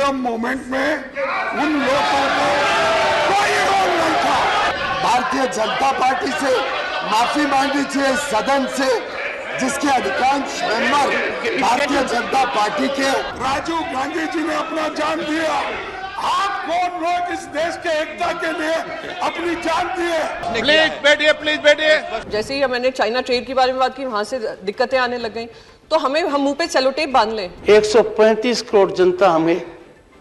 Freedom movement में उन लोगों को कोई रोल नहीं था। भारतीय जनता पार्टी से माफी मांगनी चाहिए सदन से, जिसके अधिकांश मेंबर भारतीय जनता पार्टी के। राजीव गांधी जी ने अपना जान दिया, आप कौन लोग इस देश के एकता के लिए अपनी जान दिए? प्लीज बैठिए, प्लीज बैठिए। जैसे ही मैंने चाइना ट्रेड के बारे में बात की, वहां से दिक्कतें आने लग गई, तो हम मुंह पे सेलो टेप बांध लें। 135 करोड़ जनता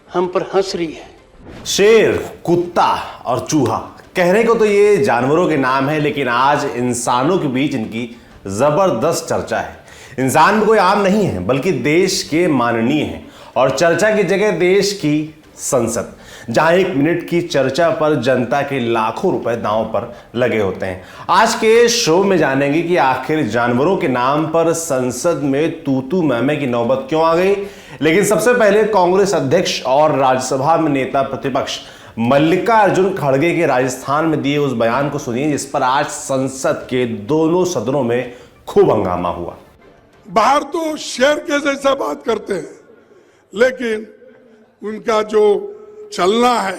हम पर हंस रही है। शेर, कुत्ता और चूहा, कहने को तो ये जानवरों के नाम है, लेकिन आज इंसानों के बीच इनकी जबरदस्त चर्चा है। इंसान भी कोई आम नहीं है, बल्कि देश के माननीय हैं। और चर्चा की जगह देश की संसद, जहां 1 मिनट की चर्चा पर जनता के लाखों रुपए दांव पर लगे होते हैं। आज के शो में जानेंगे कि आखिर जानवरों के नाम पर संसद में तू मैमे की नौबत क्यों आ गई। लेकिन सबसे पहले कांग्रेस अध्यक्ष और राज्यसभा में नेता प्रतिपक्ष मल्लिकार्जुन खड़गे के राजस्थान में दिए उस बयान को सुनिए, जिस पर आज संसद के दोनों सदनों में खूब हंगामा हुआ। बाहर तो शेर के जैसा बात करते हैं, लेकिन उनका जो चलना है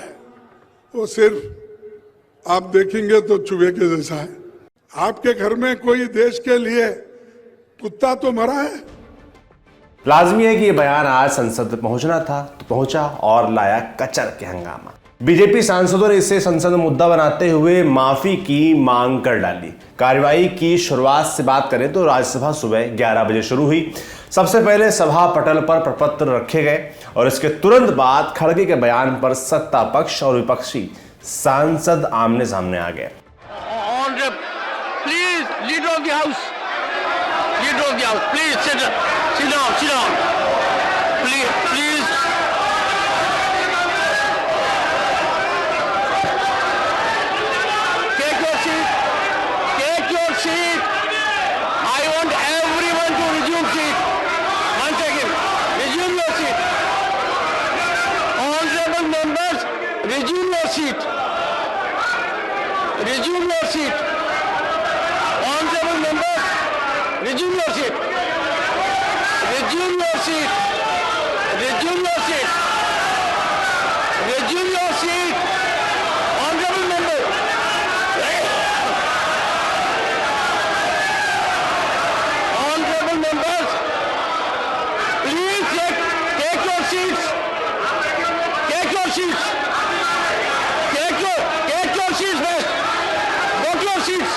वो सिर्फ आप देखेंगे तो चूहे के जैसा है। आपके घर में कोई देश के लिए कुत्ता तो मरा है? लाजमी है कि यह बयान आज संसद पहुंचना था, तो पहुंचा और लाया कचर के हंगामा। बीजेपी सांसदों ने इसे संसद में मुद्दा बनाते हुए माफी की मांग कर डाली। कार्यवाही की शुरुआत से बात करें तो राज्यसभा सुबह 11 बजे शुरू हुई। सबसे पहले सभा पटल पर प्रपत्र रखे गए और इसके तुरंत बाद खड़गे के बयान पर सत्ता पक्ष और विपक्षी सांसद आमने सामने आ गए। Please leader of the house, please sit down, please. Resume your seat. Honorable members, resume your seat. Resume your seat. Resume your seat. Resume your seat. Honorable members. Honorable members, please take your seats. Take your seats. Take your seats first. Go to your seats.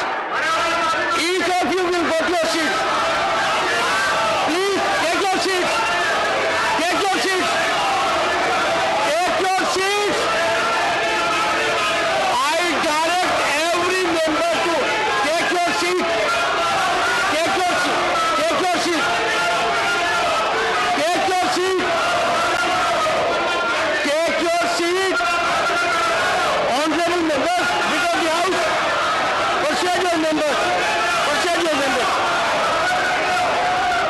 Each of you will go to your seats. Please take your seats. Take your seats. Take your seats. I direct every member to take your seat. Take your seat. Take your seat. Take your seat. Take your seat. Honorable members, leader of the house, persuade your members, persuade your members,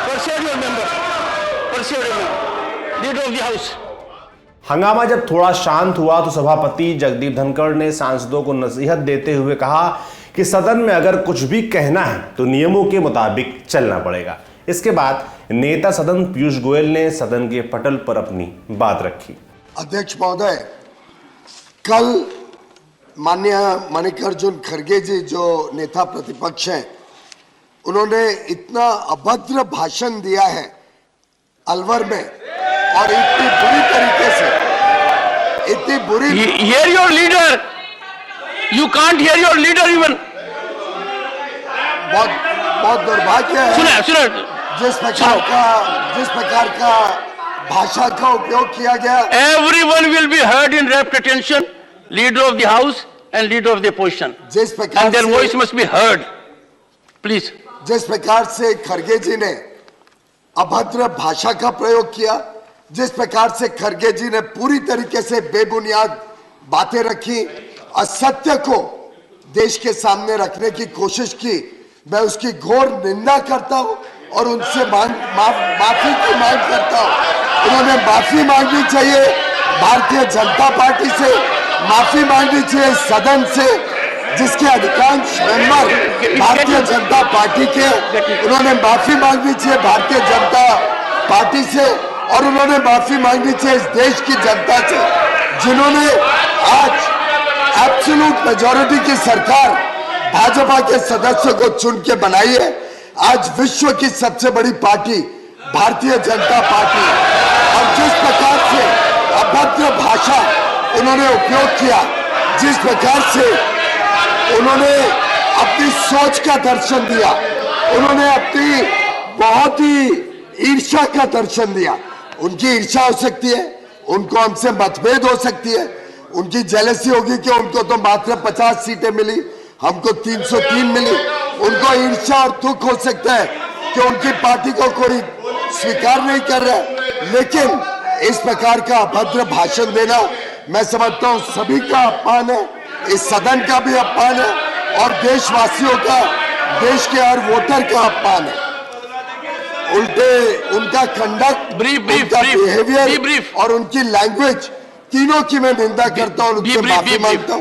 persuade your members, persuade your members, leader of the house. हंगामा जब थोड़ा शांत हुआ तो सभापति जगदीप धनखड़ ने सांसदों को नसीहत देते हुए कहा कि सदन में अगर कुछ भी कहना है तो नियमों के मुताबिक चलना पड़ेगा। इसके बाद नेता सदन पीयूष गोयल ने सदन के पटल पर अपनी बात रखी। अध्यक्ष महोदय, कल माननीय मल्लिकार्जुन खड़गे जी जो नेता प्रतिपक्ष हैं, उन्होंने इतना अभद्र भाषण दिया है अलवर में, और इतनी बुरी तरीके से, इतनी बुरी। Hear your leader. You can't hear your leader even. बहुत दुर्भाग्य है। सुनो। जिस प्रकार का भाषा का उपयोग किया गया। Everyone will be heard in rapt attention. Leader of the house and leader of the opposition. जिस प्रकार and their voice must be heard. Please. जिस प्रकार से खड़गे जी ने अभद्र भाषा का प्रयोग किया, जिस प्रकार से खड़गे जी ने पूरी तरीके से बेबुनियाद बातें रखी, असत्य को देश के सामने रखने की कोशिश की, मैं उसकी घोर निंदा करता हूं और उनसे माफी की मांग करता हूं। उन्होंने माफी मांगनी चाहिए भारतीय जनता पार्टी से, माफी मांगनी चाहिए सदन से, जिसके अधिकांश मेंबर भारतीय जनता पार्टी के। उन्होंने माफी मांगनी चाहिए भारतीय जनता पार्टी से और उन्होंने माफी मांगनी चाहिए इस देश की जनता से, जिन्होंने आज एब्सोल्यूट मेजॉरिटी की सरकार भाजपा के सदस्यों को चुन के बनाई है। आज विश्व की सबसे बड़ी पार्टी भारतीय जनता पार्टी, और जिस प्रकार से अभद्र भाषा उन्होंने उपयोग किया, जिस प्रकार से उन्होंने अपनी सोच का दर्शन दिया, उन्होंने अपनी बहुत ही ईर्ष्या का दर्शन दिया। उनकी ईर्ष्या हो सकती है, उनको हमसे मतभेद हो सकती है, उनकी जेलसी होगी कि उनको तो मात्र 50 सीटें मिली, हमको 303 मिली। उनको ईर्ष्या और दुख हो सकता है कि उनकी पार्टी को कोई स्वीकार नहीं कर रहा है, लेकिन इस प्रकार का अभद्र भाषण देना मैं समझता हूं सभी का अपमान है, इस सदन का भी अपमान है और देशवासियों का, देश के हर वोटर का अपमान है। उल्टे उनका कंडक्ट, उनका बिहेवियर और उनकी लैंग्वेज, तीनों की मैं निंदा करता हूं, उनसे माफी मांगता हूं।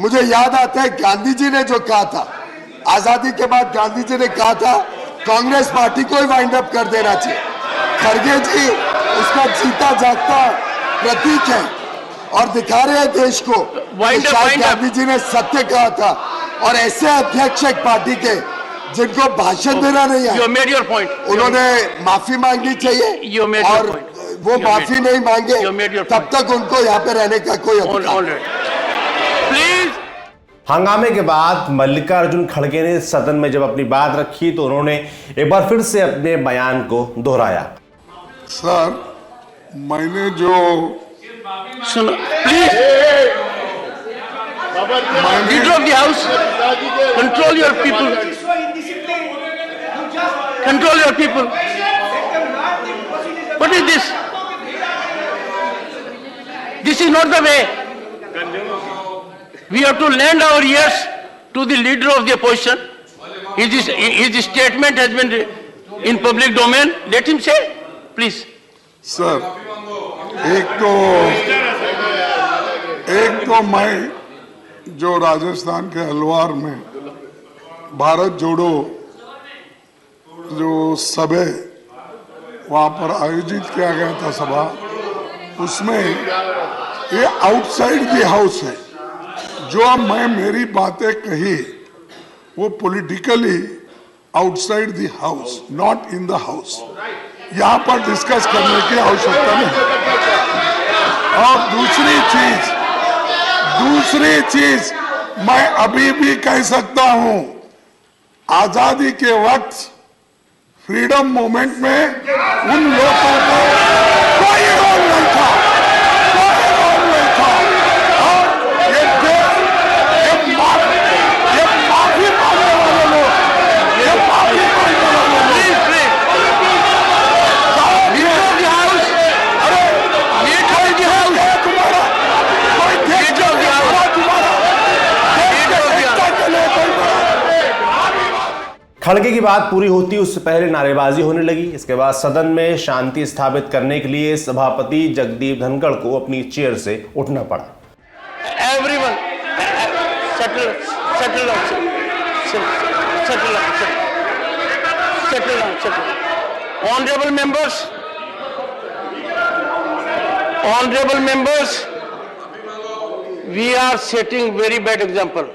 मुझे याद आता है गांधी जी ने जो कहा था, आजादी के बाद गांधी जी ने कहा था कांग्रेस पार्टी को ही वाइंड अप कर देना चाहिए। खड़गे जी उसका जीता जागता प्रतीक है और दिखा रहे हैं देश को शायद गांधी जी ने सत्य कहा था। और ऐसे अध्यक्ष एक पार्टी के जिनको भाषण देना नहीं है, उन्होंने माफी मांगनी चाहिए, और वो माफी नहीं मांगे तब तक उनको यहाँ पे रहने का कोई अधिकार। हंगामे के बाद मल्लिकार्जुन खड़गे ने सदन में जब अपनी बात रखी तो उन्होंने एक बार फिर से अपने बयान को दोहराया। सर, मैंने जो leader of the house, control your people, control your people. What is this? This is not the way. We have to lend our ears to the leader of the opposition. His statement has been in public domain. Let him say, please. Sir, एक तो मैं जो राजस्थान के अलवार में भारत जोड़ो जो सभा वहां पर आयोजित किया गया था सभा, उसमें ये आउटसाइड द हाउस है। जो मैं मेरी बातें कही वो politically outside the house, not in the house. यहां पर डिस्कस करने की आवश्यकता नहीं। और दूसरी चीज मैं अभी भी कह सकता हूं, आजादी के वक्त फ्रीडम मूवमेंट में उन लोगों को कोई रोल नहीं था, कोई रोल नहीं था। और ये माफी मांगने वाले लोग, ये माफी मांगने वाले लोग, खड़गे की बात पूरी होती उससे पहले नारेबाजी होने लगी। इसके बाद सदन में शांति स्थापित करने के लिए सभापति जगदीप धनखड़ को अपनी चेयर से उठना पड़ा। Everyone, settle down. Honorable members, we are setting very bad example.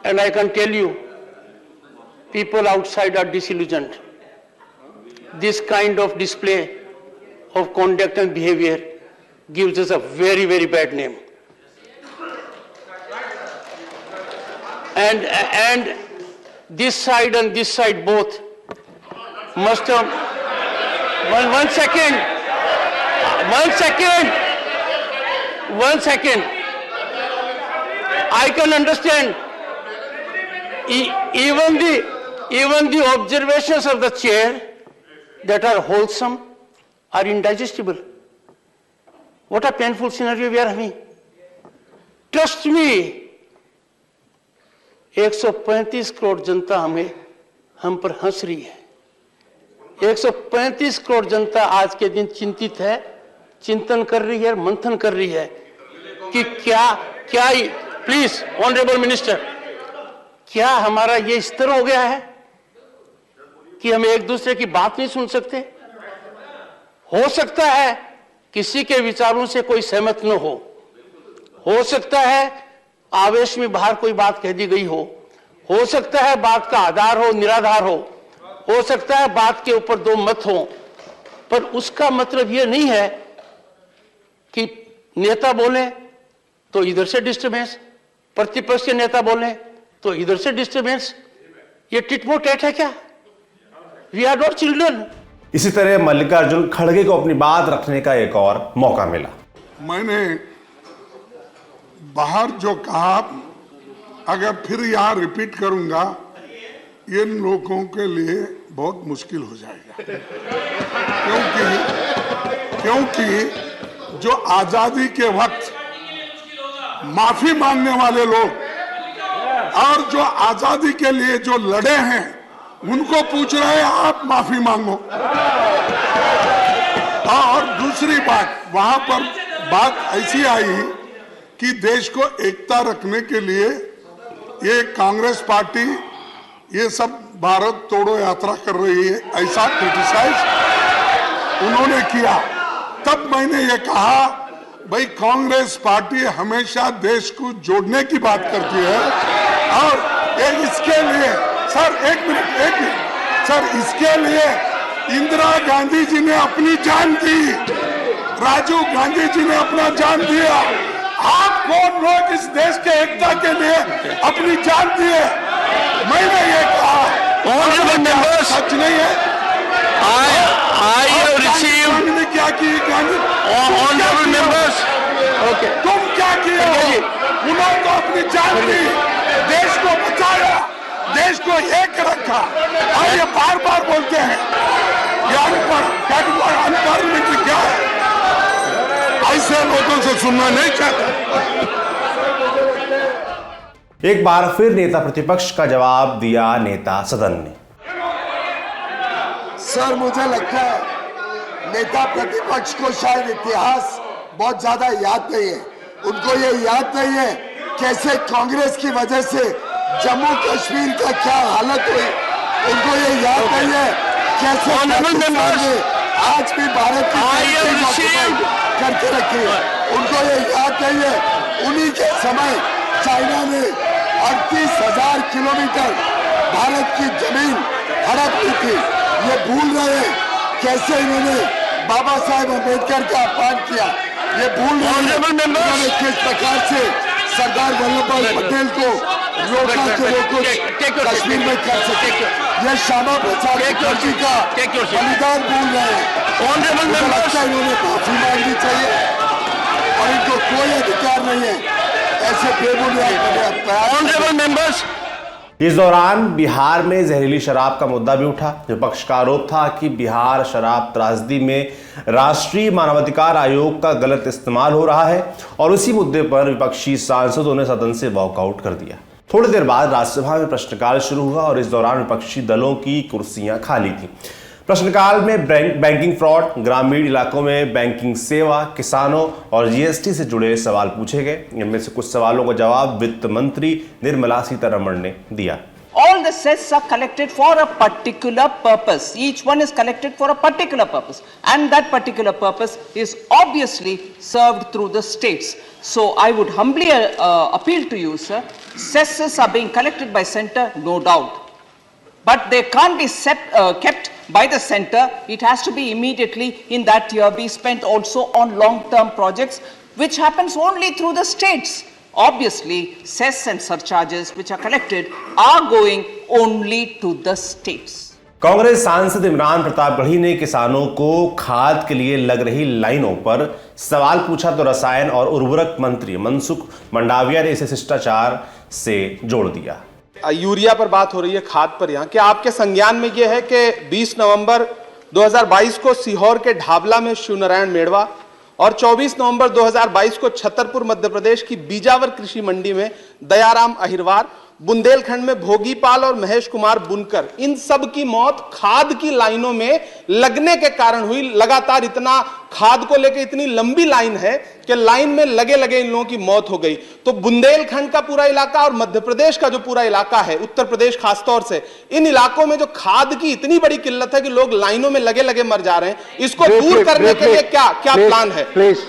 And I can tell you, people outside are disillusioned. This kind of display of conduct and behavior gives us a very, very bad name. And this side and this side both must have... One second. I can understand. Even the observations of the chair that are wholesome are indigestible. What a painful scenario we are having. Trust me, 135 crore जनता हम पर हंस रही है। 135 करोड़ जनता आज के दिन चिंतित है, चिंतन कर रही है, मंथन कर रही है कि क्या प्लीज ऑनरेबल मिनिस्टर, क्या हमारा ये स्तर हो गया है कि हम एक दूसरे की बात नहीं सुन सकते? हो सकता है किसी के विचारों से कोई सहमत न हो सकता है आवेश में बाहर कोई बात कह दी गई हो सकता है बात का आधार हो निराधार हो सकता है बात के ऊपर दो मत हो, पर उसका मतलब यह नहीं है कि नेता बोले तो इधर से डिस्टर्बेंस, प्रतिपक्ष के नेता बोले तो इधर से डिस्टर्बेंस। ये टिट फॉर टैट है क्या? We are not children. इसी तरह मल्लिकार्जुन खड़गे को अपनी बात रखने का एक और मौका मिला। मैंने बाहर जो कहा, अगर फिर यहां रिपीट करूंगा, इन लोगों के लिए बहुत मुश्किल हो जाएगा, क्योंकि जो आजादी के वक्त माफी मांगने वाले लोग और जो आजादी के लिए जो लड़े हैं उनको पूछ रहे हैं आप माफी मांगो। और दूसरी बात, वहां पर बात ऐसी आई कि देश को एकता रखने के लिए ये कांग्रेस पार्टी ये सब भारत तोड़ो यात्रा कर रही है, ऐसा क्रिटिसाइज उन्होंने किया। तब मैंने ये कहा, भाई कांग्रेस पार्टी हमेशा देश को जोड़ने की बात करती है, और इसके लिए सर एक मिनट सर, इसके लिए इंदिरा गांधी जी ने अपनी जान दी, राजीव गांधी जी ने अपना जान दिया। आप कौन लोग इस देश के एकता के लिए अपनी जान दिए? मैंने ये कहा, सच नहीं है? गांधी ने क्या की? तुम क्या किए हो? उन्होंने तो अपनी जान दी, देश को बचाया, देश को एक रखा, और ये बार बार बोलते हैं ये अनपार्लियामेंट्री क्या है? ऐसे लोगों से सुनना नहीं चाहता। एक बार फिर नेता प्रतिपक्ष का जवाब दिया नेता सदन ने। सर, मुझे लगता है नेता प्रतिपक्ष को शायद इतिहास बहुत ज्यादा याद नहीं है। उनको ये याद नहीं है कैसे कांग्रेस की वजह से जम्मू कश्मीर का क्या हालत हुई। उनको ये याद नहीं है कैसे आज भी भारत की करके रखी है। उनको ये याद नहीं है उन्हीं के समय चाइना ने 38,000 किलोमीटर भारत की जमीन हड़प ली थी। ये भूल रहे हैं कैसे इन्होंने बाबा साहेब अम्बेडकर का अपमान किया। ये भूल रहे हैं उन्होंने किस प्रकार से सरदार वल्लभ भाई पटेल को रोका कि वो कुछ कश्मीर में कर सके। ये श्यामा प्रसाद मुखर्जी का बलिदान भूल रहे हैं। मुझे लगता है इन्होंने माफी मांगनी चाहिए, और इनको कोई अधिकार नहीं है ऐसे बेबुनियाद मेंबर्स। इस दौरान बिहार में जहरीली शराब का मुद्दा भी उठा। विपक्ष का आरोप था कि बिहार शराब त्रासदी में राष्ट्रीय मानवाधिकार आयोग का गलत इस्तेमाल हो रहा है, और उसी मुद्दे पर विपक्षी सांसदों ने सदन से वॉकआउट कर दिया। थोड़ी देर बाद राज्यसभा में प्रश्नकाल शुरू हुआ, और इस दौरान विपक्षी दलों की कुर्सियां खाली थी। प्रश्नकाल में बैंकिंग फ्रॉड, ग्रामीण इलाकों में बैंकिंग सेवा, किसानों और जीएसटी से जुड़े सवाल पूछे गए। इनमें से कुछ सवालों का जवाब वित्त मंत्री निर्मला सीतारमण ने दिया। All the cess are collected for a particular purpose. Each one is collected for a particular purpose, and that particular purpose is obviously served through the states. So I would humbly appeal to you, sir. Cesses are being collected by center, no doubt, but they can't be kept by the center. It has to be immediately in that year be spent also on long-term projects, which happens only through the states. Obviously, cess and surcharges which are collected are going only to the states. Congress सांसद इमरान प्रताप गढ़ी ने किसानों को खाद के लिए लग रही लाइनों पर सवाल पूछा, तो रसायन और उर्वरक मंत्री मनसुख मंडाविया ने इसे शिष्टाचार से जोड़ दिया। यूरिया पर बात हो रही है, खाद पर यहाँ क्या आपके संज्ञान में यह है कि 20 नवंबर 2022 को सीहोर के ढाबला में शिवनारायण मेड़वा और 24 नवंबर 2022 को छतरपुर मध्य प्रदेश की बीजावर कृषि मंडी में दयाराम अहिरवार बुंदेलखंड में भोगीपाल और महेश कुमार बुनकर, इन सब की मौत खाद की लाइनों में लगने के कारण हुई। लगातार इतना खाद को लेकर इतनी लंबी लाइन है कि लाइन में लगे लगे इन लोगों की मौत हो गई। तो बुंदेलखंड का पूरा इलाका और मध्य प्रदेश का जो पूरा इलाका है, उत्तर प्रदेश खासतौर से, इन इलाकों में जो खाद की इतनी बड़ी किल्लत है कि लोग लाइनों में लगे लगे मर जा रहे हैं। इसको दूर करने के लिए क्या क्या प्लान है? प्लीज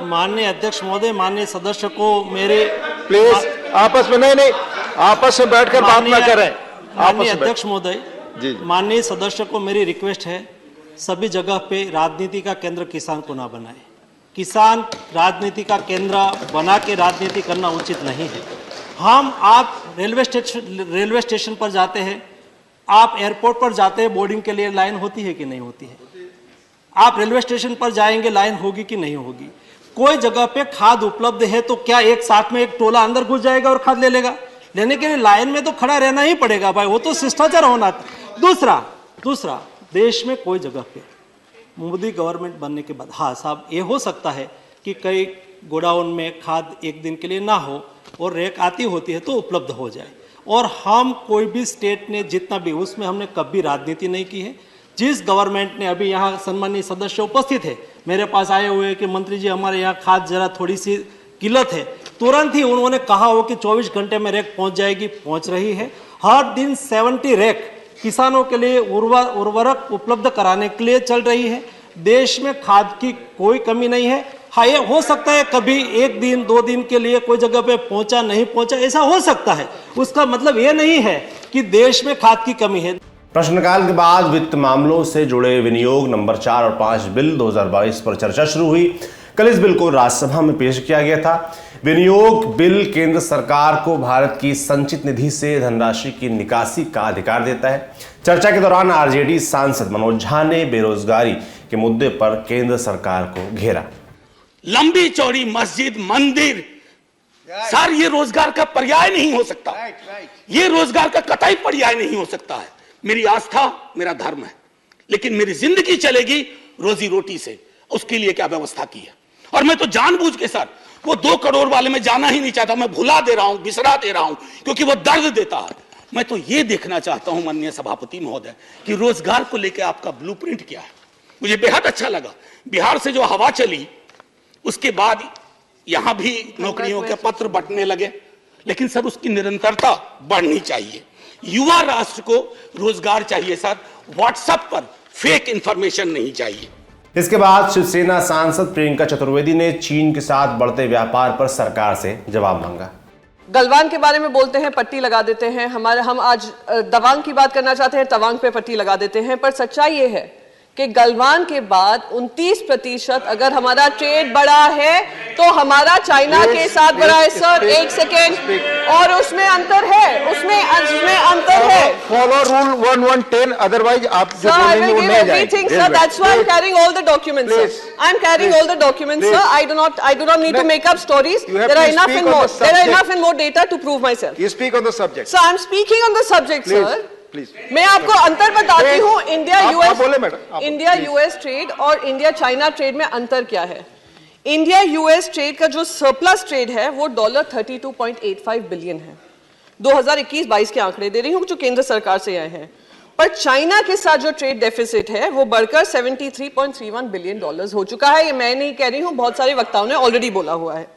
माननीय अध्यक्ष महोदय, माननीय सदस्य को मेरे प्लीज आपस में नहीं आपस में बैठकर बात ना करें। माननीय अध्यक्ष महोदय, माननीय सदस्य को मेरी रिक्वेस्ट है, सभी जगह पे राजनीति का केंद्र किसान को ना बनाए। किसान राजनीति का केंद्र बना के राजनीति करना उचित नहीं है। आप रेलवे स्टेशन पर जाते हैं, आप एयरपोर्ट पर जाते हैं, बोर्डिंग के लिए लाइन होती है कि नहीं होती है? आप रेलवे स्टेशन पर जाएंगे, लाइन होगी कि नहीं होगी? कोई जगह पे खाद उपलब्ध है तो क्या एक साथ में एक टोला अंदर घुस जाएगा और खाद ले लेगा? लेने के लिए लाइन में तो खड़ा रहना ही पड़ेगा भाई, वो तो शिष्टाचार होना। दूसरा देश में कोई जगह पे मोदी गवर्नमेंट बनने के बाद, हाँ साहब, ये हो सकता है कि कई गोडाउन में खाद एक दिन के लिए ना हो और रैक आती होती है तो उपलब्ध हो जाए। और हम कोई भी स्टेट ने जितना भी, उसमें हमने कभी राजनीति नहीं की है। जिस गवर्नमेंट ने, अभी यहाँ सम्मानीय सदस्य उपस्थित है, मेरे पास आए हुए हैं कि मंत्री जी हमारे यहाँ खाद जरा थोड़ी सी किल्लत है, तुरंत ही उन्होंने कहा हो कि 24 घंटे में रैक पहुंच जाएगी, पहुंच रही है। हर दिन 70 रैक किसानों के लिए उर्वरक उपलब्ध कराने के लिए चल रही है। देश में खाद की कोई कमी नहीं है। हाँ, ये हो सकता है कभी एक दिन 2 दिन के लिए कोई जगह पे पहुंचा नहीं पहुंचा, ऐसा हो सकता है। उसका मतलब ये नहीं है कि देश में खाद की कमी है। प्रश्नकाल के बाद वित्त मामलों से जुड़े विनियोग नंबर 4 और 5 बिल 2022 पर चर्चा शुरू हुई। कल इस बिल को राज्यसभा में पेश किया गया था। विनियोग बिल केंद्र सरकार को भारत की संचित निधि से धनराशि की निकासी का अधिकार देता है। चर्चा के दौरान आरजेडी सांसद मनोज झा ने बेरोजगारी के मुद्दे पर केंद्र सरकार को घेरा। लंबी चौड़ी मस्जिद, मंदिर, सर, ये रोजगार का पर्याय नहीं हो सकता। ये रोजगार का कतई पर्याय नहीं हो सकता है। मेरी आस्था मेरा धर्म है, लेकिन मेरी जिंदगी चलेगी रोजी रोटी से। उसके लिए क्या व्यवस्था की है? और मैं तो जानबूझ के सर वो 2 करोड़ वाले में जाना ही नहीं चाहता। मैं भुला दे रहा हूं, बिसरा दे रहा हूं, क्योंकि वो दर्द देता है। मैं तो ये देखना चाहता हूं माननीय सभापति महोदय कि रोजगार को लेकर आपका ब्लूप्रिंट क्या है। मुझे बेहद अच्छा लगा बिहार से जो हवा चली, उसके बाद यहां भी नौकरियों के पत्र बंटने लगे, लेकिन सर उसकी निरंतरता बढ़नी चाहिए। युवा राष्ट्र को रोजगार चाहिए सर, व्हाट्सएप पर फेक इंफॉर्मेशन नहीं चाहिए। इसके बाद शिवसेना सांसद प्रियंका चतुर्वेदी ने चीन के साथ बढ़ते व्यापार पर सरकार से जवाब मांगा। गलवान के बारे में बोलते हैं, पट्टी लगा देते हैं। हम आज तवांग की बात करना चाहते हैं, तवांग पे पट्टी लगा देते हैं। पर सच्चाई ये है कि गलवान के बाद 29% अगर हमारा ट्रेड बढ़ा है तो हमारा चाइना के साथ बढ़ा है सर। एक सेकेंड, और उसमें अंतर है, उसमें अंतर है। फॉलो रूल 1110, अदरवाइज आप जो बोलेंगे वो नहीं जाएगा। Sir, that's why I'm carrying all the documents, sir. I'm carrying all the documents, sir. I do not need to make up stories. There are enough and more. There are enough and more data to prove myself. You speak on the subject. So I'm speaking on the subject, sir. Please. मैं आपको अंतर बताती हूँ। India US US trade और India China trade में अंतर क्या है। इंडिया यूएस ट्रेड का जो सरप्लस ट्रेड है वो $32.85 बिलियन है। 2021-22 के आंकड़े दे रही हूँ जो केंद्र सरकार से आए हैं। पर चाइना के साथ जो ट्रेड डेफिसिट है वो बढ़कर $73.31 बिलियन हो चुका है। ये मैं नहीं कह रही हूँ, बहुत सारे वक्ताओं ने ऑलरेडी बोला हुआ है।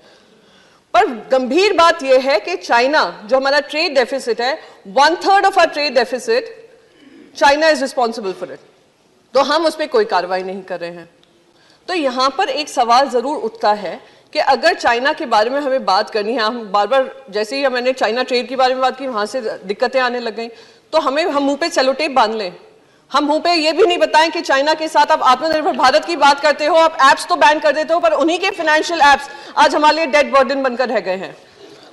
पर गंभीर बात यह है कि चाइना जो हमारा ट्रेड डेफिसिट है, 1/3 of our trade deficit China is responsible for it. तो हम उस पर कोई कार्रवाई नहीं कर रहे हैं। तो यहां पर एक सवाल जरूर उठता है कि अगर चाइना के बारे में हमें बात करनी है, हम बार बार जैसे ही मैंने चाइना ट्रेड के बारे में बात की वहां से दिक्कतें आने लग गई, तो हम मुंह पे सेलो टेप बांध लें। हम मुंह पे ये भी नहीं बताएं कि चाइना के साथ आप आत्मनिर्भर भारत की बात करते हो, आप एप्स तो बैन कर देते हो, पर उन्हीं के फाइनेंशियल एप्स आज हमारे लिए डेड बर्डन बनकर रह गए हैं।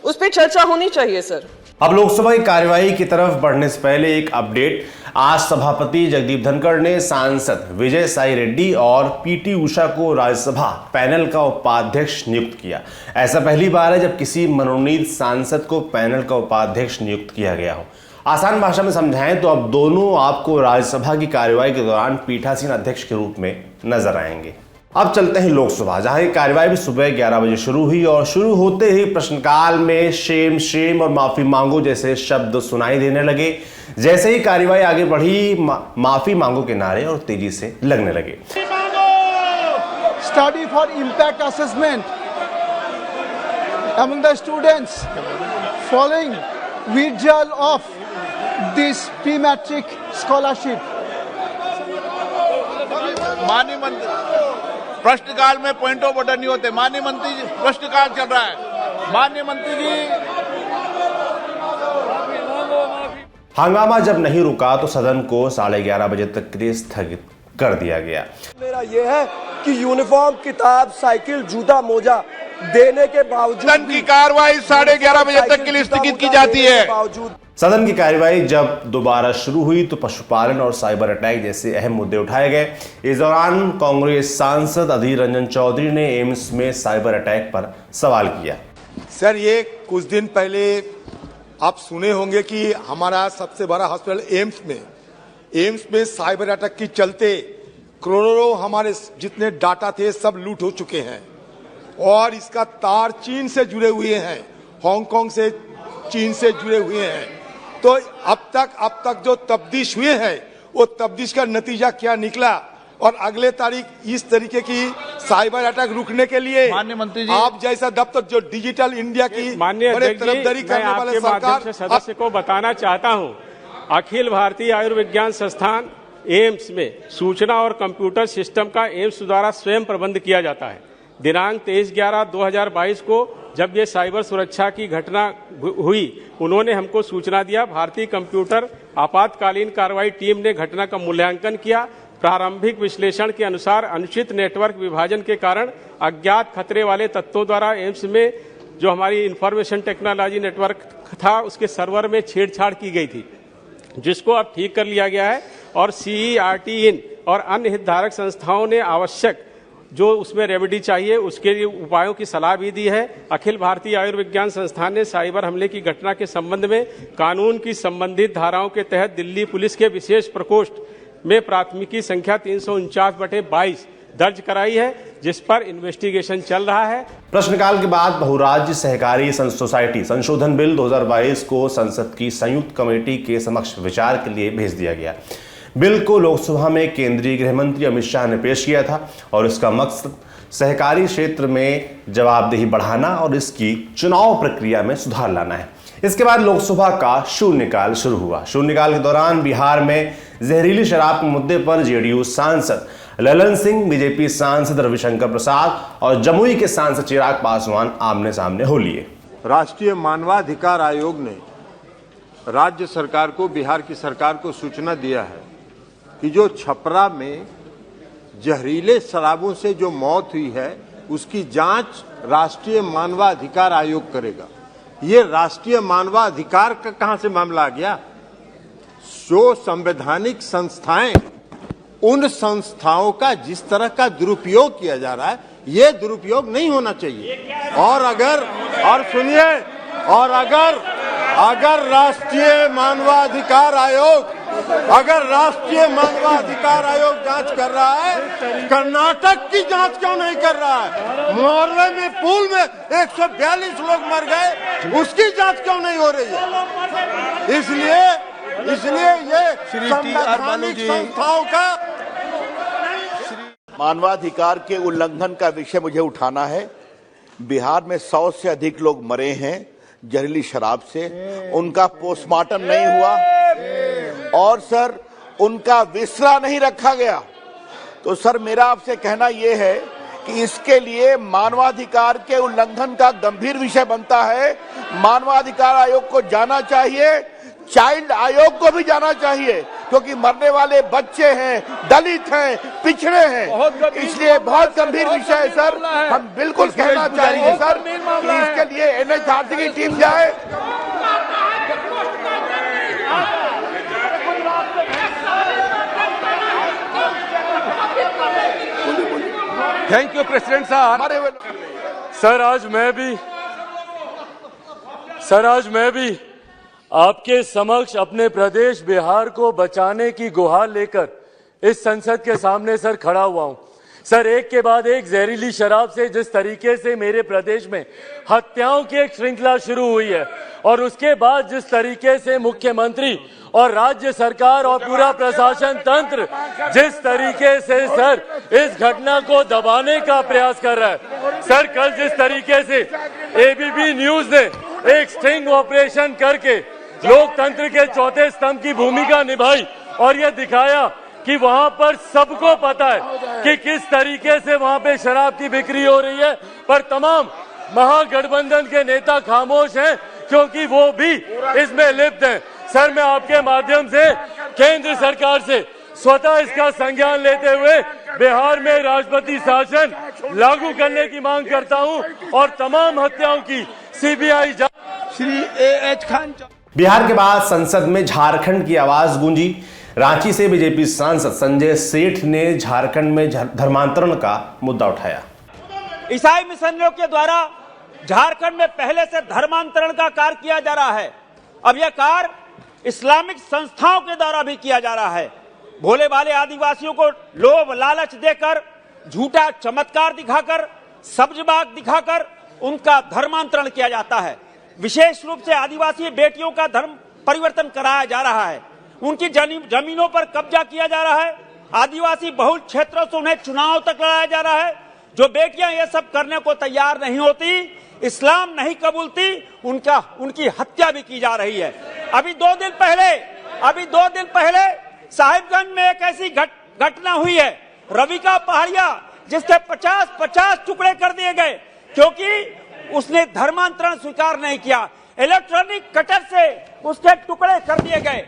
उस पर चर्चा होनी चाहिए सर। अब लोकसभा की कार्यवाही की तरफ बढ़ने से पहले एक अपडेट। आज सभापति जगदीप धनखड़ ने सांसद विजय साई रेड्डी और पीटी उषा को राज्यसभा पैनल का उपाध्यक्ष नियुक्त किया। ऐसा पहली बार है जब किसी मनोनीत सांसद को पैनल का उपाध्यक्ष नियुक्त किया गया हो। आसान भाषा में समझाएं तो अब दोनों आपको राज्यसभा की कार्यवाही के दौरान पीठासीन अध्यक्ष के रूप में नजर आएंगे। अब चलते हैं लोकसभा, जहां की कार्यवाही भी सुबह 11 बजे शुरू हुई और शुरू होते ही प्रश्नकाल में शेम शेम और माफी मांगो जैसे शब्द सुनाई देने लगे। जैसे ही कार्यवाही आगे बढ़ी, माफी मांगो के नारे और तेजी से लगने लगे। Study for impact assessment among the students following withdrawal of this pre-matric scholarship. माननीय मंत्री, प्रश्नकाल में पॉइंट ऑफ ऑर्डर नहीं होते। माननीय मंत्री जी, प्रश्नकाल चल रहा है। माननीय मंत्री जी, हंगामा जब नहीं रुका तो सदन को 11:30 बजे तक के लिए स्थगित कर दिया गया। मेरा यह है कि यूनिफॉर्म, किताब, साइकिल, जूता, मोजा देने के बावजूद सदन की कार्रवाई 11:30 बजे तक के लिए स्थगित की जाती है। सदन की कार्यवाही जब दोबारा शुरू हुई तो पशुपालन और साइबर अटैक जैसे अहम मुद्दे उठाए गए। इस दौरान कांग्रेस सांसद अधीर रंजन चौधरी ने एम्स में साइबर अटैक पर सवाल किया। सर, ये कुछ दिन पहले आप सुने होंगे कि हमारा सबसे बड़ा हॉस्पिटल एम्स में साइबर अटैक के चलते करोड़ों हमारे जितने डाटा थे सब लूट हो चुके हैं और इसका तार चीन से जुड़े हुए हैं, हांगकांग से चीन से जुड़े हुए हैं। तो अब तक जो तफ्तीश हुए हैं वो तफ्तीश का नतीजा क्या निकला और अगले तारीख इस तरीके की साइबर अटैक रुकने के लिए माननीय मंत्री जी, आप जैसा दफ्तर जो डिजिटल इंडिया की बड़े तरफदारी करने वाले सरकार सदस्य को बताना चाहता हूं, अखिल भारतीय आयुर्विज्ञान संस्थान एम्स में सूचना और कंप्यूटर सिस्टम का एम्स द्वारा स्वयं प्रबंध किया जाता है। दिनांक 23/11/2022 को जब ये साइबर सुरक्षा की घटना हुई, उन्होंने हमको सूचना दिया। भारतीय कंप्यूटर आपातकालीन कार्रवाई टीम ने घटना का मूल्यांकन किया। प्रारंभिक विश्लेषण के अनुसार अनुचित नेटवर्क विभाजन के कारण अज्ञात खतरे वाले तत्वों द्वारा एम्स में जो हमारी इंफॉर्मेशन टेक्नोलॉजी नेटवर्क था उसके सर्वर में छेड़छाड़ की गई थी, जिसको अब ठीक कर लिया गया है और CERT इन और अन्य हितधारक संस्थाओं ने आवश्यक जो उसमें रेमेडी चाहिए उसके लिए उपायों की सलाह भी दी है। अखिल भारतीय आयुर्विज्ञान संस्थान ने साइबर हमले की घटना के संबंध में कानून की संबंधित धाराओं के तहत दिल्ली पुलिस के विशेष प्रकोष्ठ में प्राथमिकी संख्या 349/22 दर्ज कराई है, जिस पर इन्वेस्टिगेशन चल रहा है। प्रश्नकाल के बाद बहुराज्य सहकारी सोसाइटी संशोधन बिल 2022 को संसद की संयुक्त कमेटी के समक्ष विचार के लिए भेज दिया गया। बिल को लोकसभा में केंद्रीय गृह मंत्री अमित शाह ने पेश किया था और इसका मकसद सहकारी क्षेत्र में जवाबदेही बढ़ाना और इसकी चुनाव प्रक्रिया में सुधार लाना है। इसके बाद लोकसभा का शून्यकाल शुरू हुआ। शून्यकाल के दौरान बिहार में जहरीली शराब के मुद्दे पर जेडीयू सांसद ललन सिंह, बीजेपी सांसद रविशंकर प्रसाद और जमुई के सांसद चिराग पासवान आमने सामने हो लिए। राष्ट्रीय मानवाधिकार आयोग ने राज्य सरकार को, बिहार की सरकार को सूचना दिया है कि जो छपरा में जहरीले शराबों से जो मौत हुई है उसकी जांच राष्ट्रीय मानवाधिकार आयोग करेगा। ये राष्ट्रीय मानवाधिकार का कहां से मामला आ गया? जो संवैधानिक संस्थाएं, उन संस्थाओं का जिस तरह का दुरुपयोग किया जा रहा है, ये दुरुपयोग नहीं होना चाहिए। और सुनिए, अगर राष्ट्रीय मानवाधिकार आयोग जांच कर रहा है, कर्नाटक की जांच क्यों नहीं कर रहा है? मोरवे में पुल में 142 लोग मर गए, उसकी जांच क्यों नहीं हो रही है? इसलिए ये संवैधानिक संस्थाओं का मानवाधिकार के उल्लंघन का विषय मुझे उठाना है। बिहार में 100 से अधिक लोग मरे हैं जहरीली शराब से, उनका पोस्टमार्टम नहीं हुआ और सर उनका विसरा नहीं रखा गया। तो सर मेरा आपसे कहना यह है कि इसके लिए मानवाधिकार के उल्लंघन का गंभीर विषय बनता है। मानवाधिकार आयोग को जाना चाहिए, चाइल्ड आयोग को भी जाना चाहिए, क्योंकि मरने वाले बच्चे हैं, दलित हैं, पिछड़े हैं, इसलिए बहुत गंभीर विषय है सर। हम बिल्कुल कहना चाहेंगे सर कि इसके लिए NHRC की टीम जाए। थैंक यू प्रेसिडेंट साहब। सर आज मैं भी आपके समक्ष अपने प्रदेश बिहार को बचाने की गुहार लेकर इस संसद के सामने सर खड़ा हुआ हूं। सर, एक के बाद एक जहरीली शराब से जिस तरीके से मेरे प्रदेश में हत्याओं की एक श्रृंखला शुरू हुई है और उसके बाद जिस तरीके से मुख्यमंत्री और राज्य सरकार और पूरा प्रशासन तंत्र जिस तरीके से सर इस घटना को दबाने का प्रयास कर रहा है। सर, कल जिस तरीके से एबीपी न्यूज ने एक स्टिंग ऑपरेशन करके लोकतंत्र के चौथे स्तंभ की भूमिका निभाई और यह दिखाया कि वहां पर सबको पता है कि किस तरीके से वहां पे शराब की बिक्री हो रही है, पर तमाम महागठबंधन के नेता खामोश हैं क्योंकि वो भी इसमें लिप्त हैं। सर, मैं आपके माध्यम से केंद्र सरकार से स्वतः इसका संज्ञान लेते हुए बिहार में राष्ट्रपति शासन लागू करने की मांग करता हूं और तमाम हत्याओं की सीबीआई जांच। श्री A.H. खान। बिहार के बाद संसद में झारखंड की आवाज गूंजी। रांची से बीजेपी सांसद संजय सेठ ने झारखंड में धर्मांतरण का मुद्दा उठाया। ईसाई मिशनरियों के द्वारा झारखंड में पहले से धर्मांतरण का कार्य किया जा रहा है। अब यह कार्य इस्लामिक संस्थाओं के द्वारा भी किया जा रहा है। भोले भाले आदिवासियों को लोभ लालच देकर, झूठा चमत्कार दिखाकर, सब्जबाग दिखाकर उनका धर्मांतरण किया जाता है। विशेष रूप से आदिवासी बेटियों का धर्म परिवर्तन कराया जा रहा है। उनकी जमीनों पर कब्जा किया जा रहा है। आदिवासी बहुल क्षेत्रों से उन्हें चुनाव तक लड़ाया जा रहा है। जो बेटियां ये सब करने को तैयार नहीं होती, इस्लाम नहीं कबूलती, उनकी हत्या भी की जा रही है। अभी दो दिन पहले साहिबगंज में एक ऐसी घटना हुई है, रविका पहाड़िया, जिसके 50 टुकड़े कर दिए गए क्योंकि उसने धर्मांतरण स्वीकार नहीं किया। इलेक्ट्रॉनिक कटर से उसके टुकड़े कर दिए गए।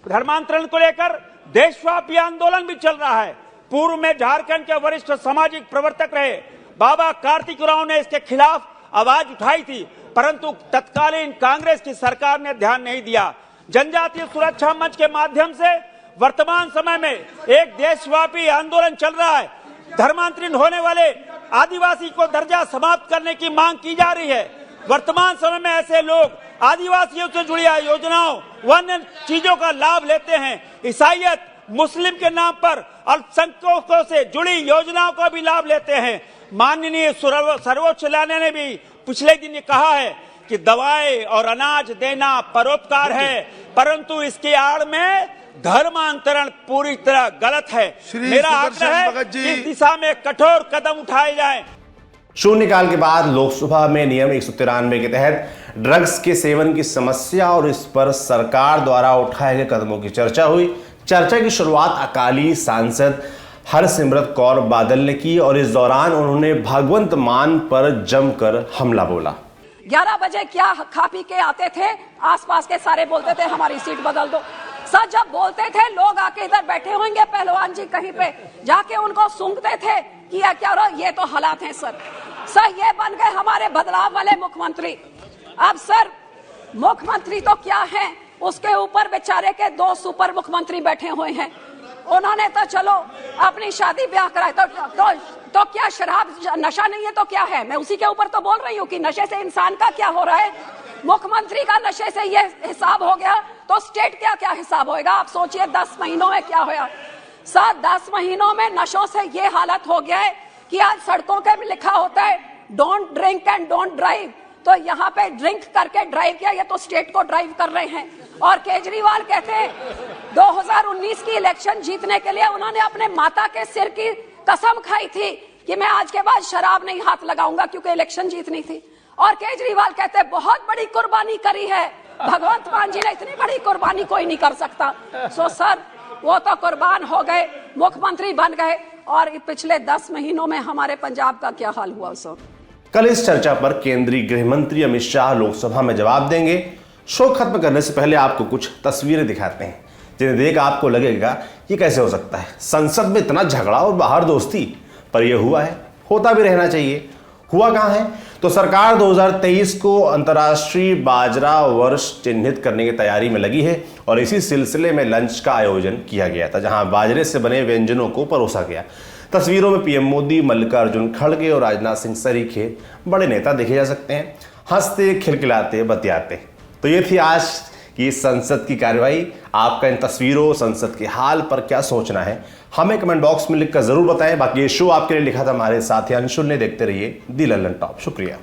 धर्मांतरण को लेकर देशव्यापी आंदोलन भी चल रहा है। पूर्व में झारखंड के वरिष्ठ सामाजिक प्रवर्तक रहे बाबा कार्तिक राव ने इसके खिलाफ आवाज उठाई थी, परंतु तत्कालीन कांग्रेस की सरकार ने ध्यान नहीं दिया। जनजातीय सुरक्षा मंच के माध्यम से वर्तमान समय में एक देशव्यापी आंदोलन चल रहा है। धर्मांतरित होने वाले आदिवासी को दर्जा समाप्त करने की मांग की जा रही है। वर्तमान समय में ऐसे लोग आदिवासियों से जुड़ी योजनाओं वन चीजों का लाभ लेते हैं। ईसाईयत मुस्लिम के नाम पर अल्पसंख्यकों से जुड़ी योजनाओं का भी लाभ लेते हैं। माननीय सर्वोच्च न्यायालय ने भी पिछले दिन ये कहा है कि दवाएं और अनाज देना परोपकार है, परंतु इसकी आड़ में धर्मांतरण पूरी तरह गलत है। मेरा आग्रह है कि इस दिशा में कठोर कदम उठाए जाएं। शून्यकाल के बाद लोकसभा में नियम 193 के तहत ड्रग्स के सेवन की समस्या और इस पर सरकार द्वारा उठाए गए कदमों की चर्चा हुई। चर्चा की शुरुआत अकाली सांसद हरसिमरत कौर बादल ने की और इस दौरान उन्होंने भगवंत मान पर जमकर हमला बोला। 11 बजे क्या खा पी के आते थे, आसपास के सारे बोलते थे हमारी सीट बदल दो। सर, जब बोलते थे लोग आके इधर बैठे होंगे पहलवान जी कहीं पे, जाके उनको सूंघते थे कि क्या हो रहा, ये तो हालात हैं सर। ये बन गए हमारे बदलाव वाले मुख्यमंत्री। अब सर, मुख्यमंत्री तो क्या है, उसके ऊपर बेचारे के 2 सुपर मुख्यमंत्री बैठे हुए हैं। उन्होंने तो चलो अपनी शादी ब्याह कराए तो क्या शराब नशा नहीं है तो क्या है? मैं उसी के ऊपर तो बोल रही हूँ कि नशे से इंसान का क्या हो रहा है। मुख्यमंत्री का नशे से ये हिसाब हो गया तो स्टेट का क्या हिसाब होएगा? आप सोचिए 10 महीनों में क्या होया। सर, 10 महीनों में नशों से ये हालत हो गया है कि आज सड़कों पे भी लिखा होता है don't drink and don't drive, तो यहाँ पे ड्रिंक करके ड्राइव किया, ये तो स्टेट को ड्राइव कर रहे हैं। और केजरीवाल कहते हैं 2019 की इलेक्शन जीतने के लिए उन्होंने अपने माता के सिर की कसम खाई थी कि मैं आज के बाद शराब नहीं हाथ लगाऊंगा क्योंकि इलेक्शन जीतनी थी। और केजरीवाल कहते हैं बहुत बड़ी कुर्बानी करी है, भगवंत मान जी ने इतनी बड़ी कुर्बानी कोई नहीं कर सकता। सर, वो तो कुर्बान हो गए, मुख्यमंत्री बन गए, और पिछले 10 महीनों में हमारे पंजाब का क्या हाल हुआ सर? कल इस चर्चा पर केंद्रीय गृह मंत्री अमित शाह लोकसभा में जवाब देंगे। शो खत्म करने से पहले आपको कुछ तस्वीरें दिखाते हैं जिन्हें देख आपको लगेगा ये कैसे हो सकता है। संसद में इतना झगड़ा और बाहर दोस्ती, पर यह हुआ है, होता भी रहना चाहिए। हुआ कहां है? तो सरकार 2023 को अंतर्राष्ट्रीय बाजरा वर्ष चिन्हित करने की तैयारी में लगी है और इसी सिलसिले में लंच का आयोजन किया गया था जहां बाजरे से बने व्यंजनों को परोसा गया। तस्वीरों में पीएम मोदी, मल्लिकार्जुन खड़गे और राजनाथ सिंह सरीखे बड़े नेता देखे जा सकते हैं, हंसते खिलखिलाते बतियाते। तो ये थी आज कि इस संसद की कार्यवाही, आपका इन तस्वीरों, संसद के हाल पर क्या सोचना है, हमें कमेंट बॉक्स में लिखकर जरूर बताएं। बाकी ये शो आपके लिए लिखा था हमारे साथी अंशुल ने। देखते रहिए दी लल्लन टॉप। शुक्रिया।